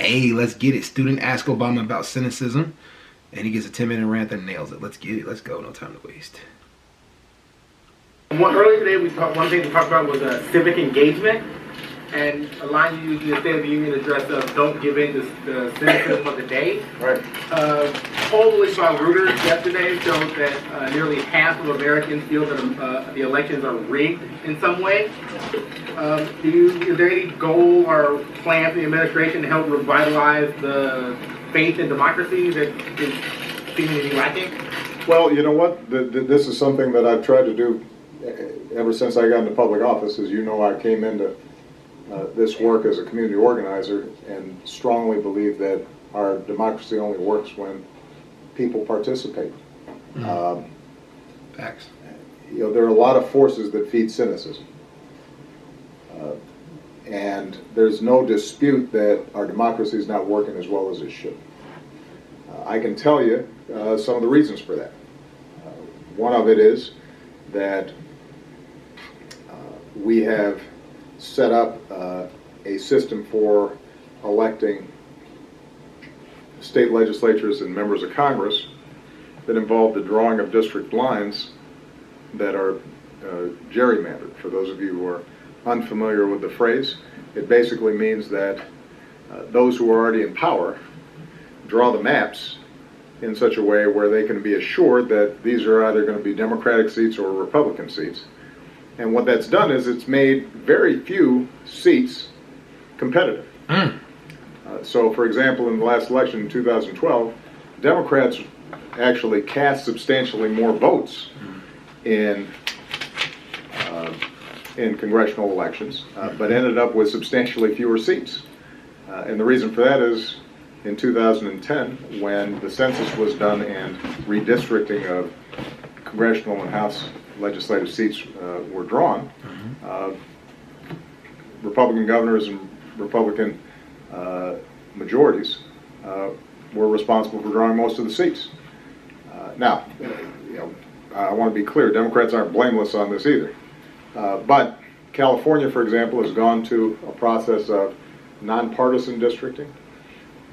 Hey, let's get it. Student ask Obama about cynicism, and he gets a 10-minute rant that nails it. Let's get it. Let's go. No time to waste. Earlier today, one thing we talked about was civic engagement, and a line you used in the State of the Union address of "Don't give in to the cynicism of the day." Right. Poll released by Reuters yesterday showed that nearly half of Americans feel that the elections are rigged in some way. Is there any goal or plan for the administration to help revitalize the faith in democracy that is seemingly lacking? Well, you know what? This is something that I've tried to do ever since I got into public office. As you know, I came into this work as a community organizer and strongly believe that our democracy only works when people participate. Facts. You know, there are a lot of forces that feed cynicism. And there's no dispute that our democracy is not working as well as it should. I can tell you some of the reasons for that. One of it is that we have set up a system for electing state legislatures and members of Congress that involve the drawing of district lines that are gerrymandered. For those of you who are unfamiliar with the phrase, it basically means that those who are already in power draw the maps in such a way where they can be assured that these are either going to be Democratic seats or Republican seats. And what that's done is it's made very few seats competitive. So, for example, in the last election in 2012, Democrats actually cast substantially more votes in congressional elections, but ended up with substantially fewer seats. And the reason for that is in 2010, when the census was done and redistricting of congressional and House legislative seats were drawn, Republican governors and Republican majorities were responsible for drawing most of the seats. Now, I want to be clear, Democrats aren't blameless on this either. But California, for example, has gone to a process of nonpartisan districting.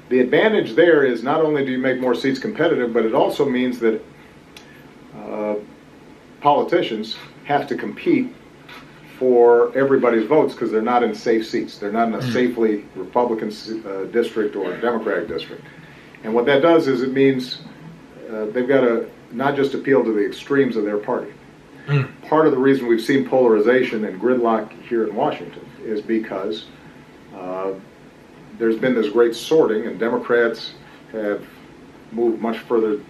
The advantage there is not only do you make more seats competitive, but it also means that politicians have to compete for everybody's votes because they're not in safe seats. They're not in a safely Republican district or a Democratic district. And what that does is it means they've got to not just appeal to the extremes of their party. Part of the reason we've seen polarization and gridlock here in Washington is because there's been this great sorting, and Democrats have moved much further,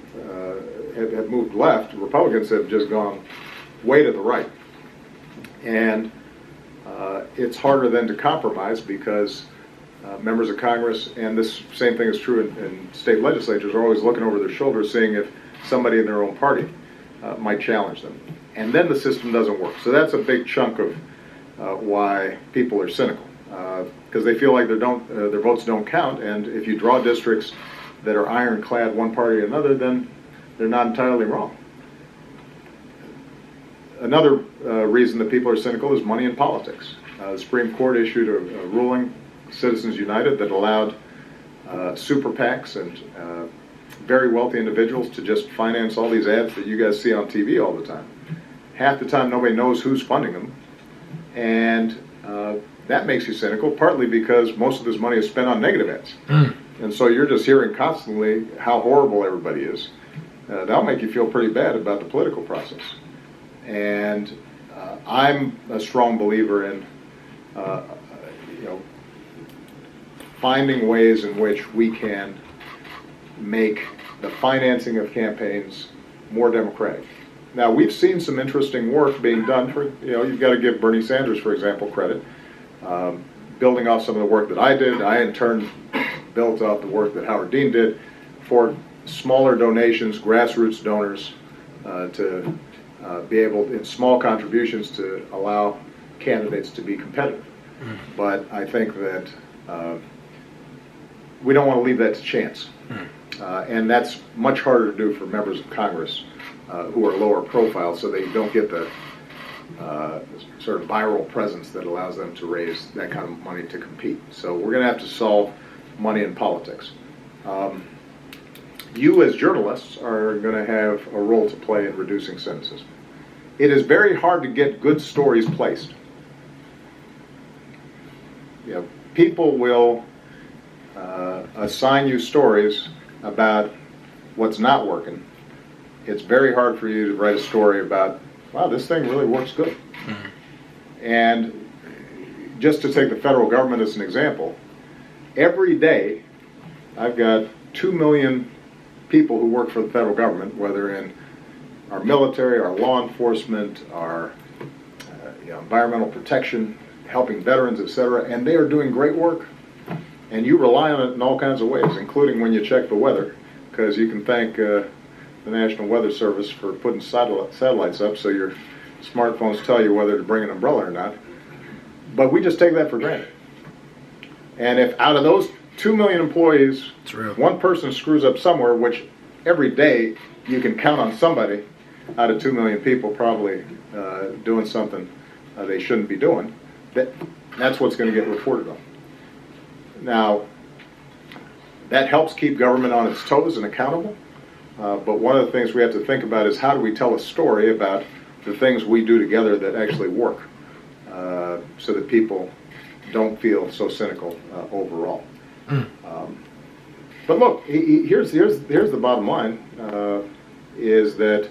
have moved left. Republicans have just gone way to the right. And it's harder then to compromise because members of Congress, and this same thing is true in state legislatures, are always looking over their shoulders, seeing if somebody in their own party might challenge them. And then the system doesn't work. So that's a big chunk of why people are cynical, because they feel like their votes don't count, and if you draw districts that are ironclad one party or another, then they're not entirely wrong. Another reason that people are cynical is money in politics. The Supreme Court issued a ruling, Citizens United, that allowed super PACs and very wealthy individuals to just finance all these ads that you guys see on TV all the time. Half the time nobody knows who's funding them, and that makes you cynical, partly because most of this money is spent on negative ads. And so you're just hearing constantly how horrible everybody is. That'll make you feel pretty bad about the political process. And I'm a strong believer in finding ways in which we can make the financing of campaigns more democratic. Now, we've seen some interesting work being done for, you've got to give Bernie Sanders, for example, credit. Building off some of the work that I did, I in turn built off the work that Howard Dean did for smaller donations, grassroots donors, to be able, in small contributions, to allow candidates to be competitive. But I think that we don't want to leave that to chance. And that's much harder to do for members of Congress who are lower profile, so they don't get the sort of viral presence that allows them to raise that kind of money to compete. So we're going to have to solve money in politics. You as journalists are going to have a role to play in reducing cynicism. It is very hard to get good stories placed. You know, people will assign you stories about what's not working. It's very hard for you to write a story about, wow, this thing really works good. Mm-hmm. And just to take the federal government as an example, every day I've got 2 million people who work for the federal government, whether in our military, our law enforcement, our environmental protection, helping veterans, etc., and they are doing great work. And you rely on it in all kinds of ways, including when you check the weather, because you can thank the National Weather Service for putting satellites up so your smartphones tell you whether to bring an umbrella or not. But we just take that for granted. And if out of those 2 million employees, one person screws up somewhere, which every day you can count on somebody out of 2 million people probably doing something they shouldn't be doing, that's what's going to get reported on. Now, that helps keep government on its toes and accountable, but one of the things we have to think about is how do we tell a story about the things we do together that actually work, so that people don't feel so cynical overall. But look, here's the bottom line, is that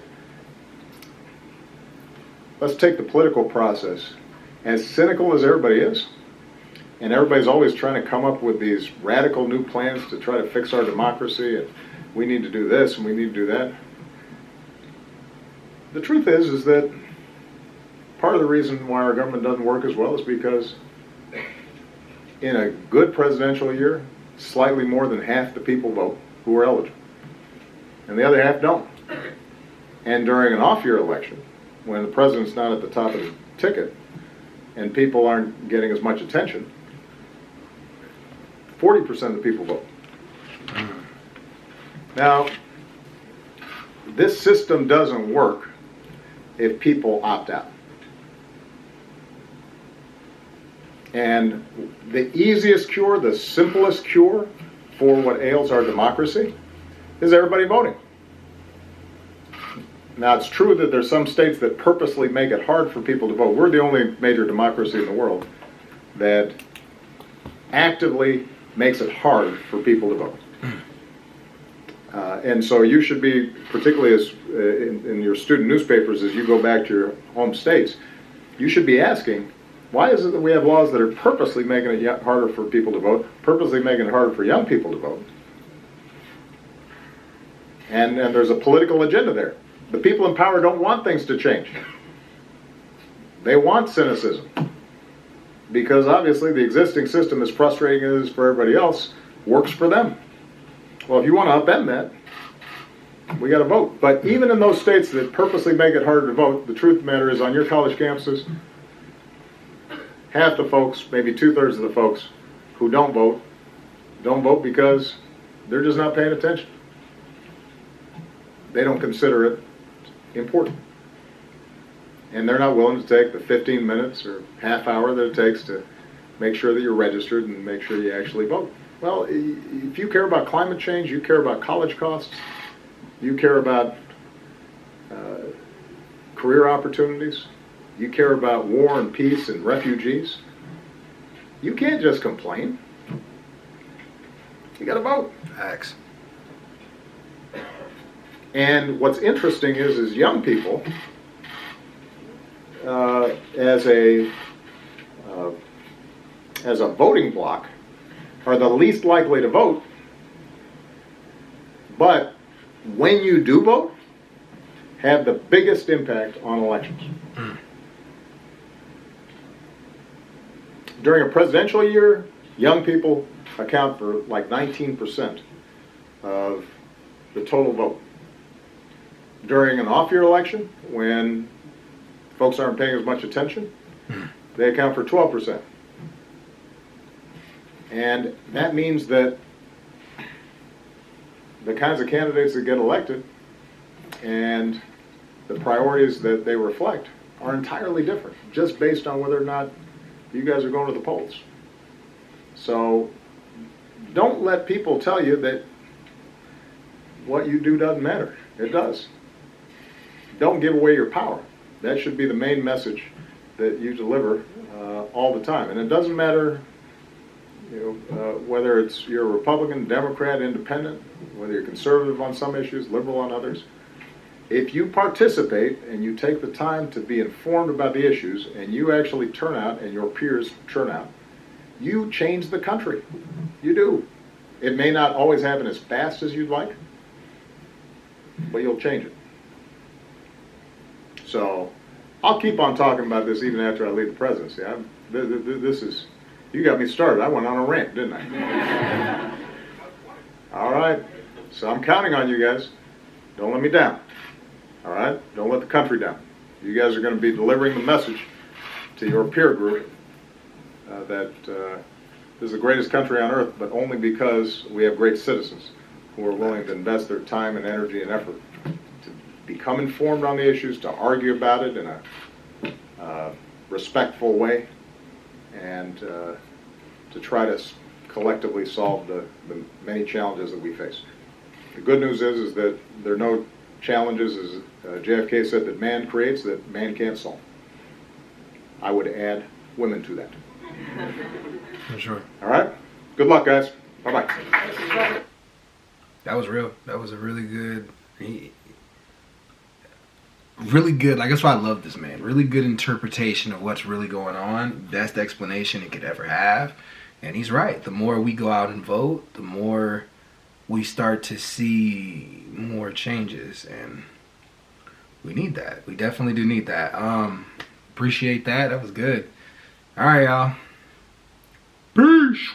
let's take the political process. As cynical as everybody is, and everybody's always trying to come up with these radical new plans to try to fix our democracy, and we need to do this and we need to do that. The truth is that part of the reason why our government doesn't work as well is because in a good presidential year, slightly more than half the people vote who are eligible, and the other half don't. And during an off-year election, when the president's not at the top of the ticket and people aren't getting as much attention, 40% of the people vote. Now, this system doesn't work if people opt out. And the easiest cure, the simplest cure for what ails our democracy is everybody voting. Now, it's true that there's some states that purposely make it hard for people to vote. We're the only major democracy in the world that actively makes it hard for people to vote. And so you should be, particularly as in your student newspapers, as you go back to your home states, you should be asking, why is it that we have laws that are purposely making it harder for people to vote, purposely making it harder for young people to vote? And there's a political agenda there. The people in power don't want things to change. They want cynicism. Because obviously the existing system, as frustrating as it is for everybody else, works for them. Well, if you want to upend that, we got to vote. But even in those states that purposely make it harder to vote, the truth of the matter is on your college campuses, half the folks, maybe 2/3 of the folks who don't vote because they're just not paying attention. They don't consider it important. And they're not willing to take the 15 minutes or half hour that it takes to make sure that you're registered and make sure you actually vote. Well, if you care about climate change, you care about college costs, you care about career opportunities, you care about war and peace and refugees, you can't just complain. You got to vote. Facts. And what's interesting is young people, as a voting bloc, are the least likely to vote. But when you do vote, have the biggest impact on elections. During a presidential year, young people account for like 19% of the total vote. During an off-year election, when folks aren't paying as much attention, they account for 12%. And that means that the kinds of candidates that get elected and the priorities that they reflect are entirely different, just based on whether or not you guys are going to the polls. So don't let people tell you that what you do doesn't matter. It does. Don't give away your power. That should be the main message that you deliver all the time. And it doesn't matter, whether you're a Republican, Democrat, Independent, whether you're conservative on some issues, liberal on others. If you participate and you take the time to be informed about the issues, and you actually turn out and your peers turn out, you change the country. You do. It may not always happen as fast as you'd like, but you'll change it. So I'll keep on talking about this even after I leave the presidency. This is, you got me started. I went on a rant, didn't I? All right. So I'm counting on you guys. Don't let me down. All right? Don't let the country down. You guys are going to be delivering the message to your peer group that this is the greatest country on earth, but only because we have great citizens who are willing to invest their time and energy and effort to become informed on the issues, to argue about it in a respectful way, and to try to collectively solve the many challenges that we face. The good news is that there are no challenges, as JFK said, that man creates that man can't solve. I would add women to that. For sure. All right? Good luck, guys. Bye-bye. That was real. That was a really good, really good. Like, that's why I love this man. Really good interpretation of what's really going on. Best explanation he could ever have. And he's right. The more we go out and vote, the more we start to see more changes. And we need that. We definitely do need that. Appreciate that. That was good. All right, y'all. Peace.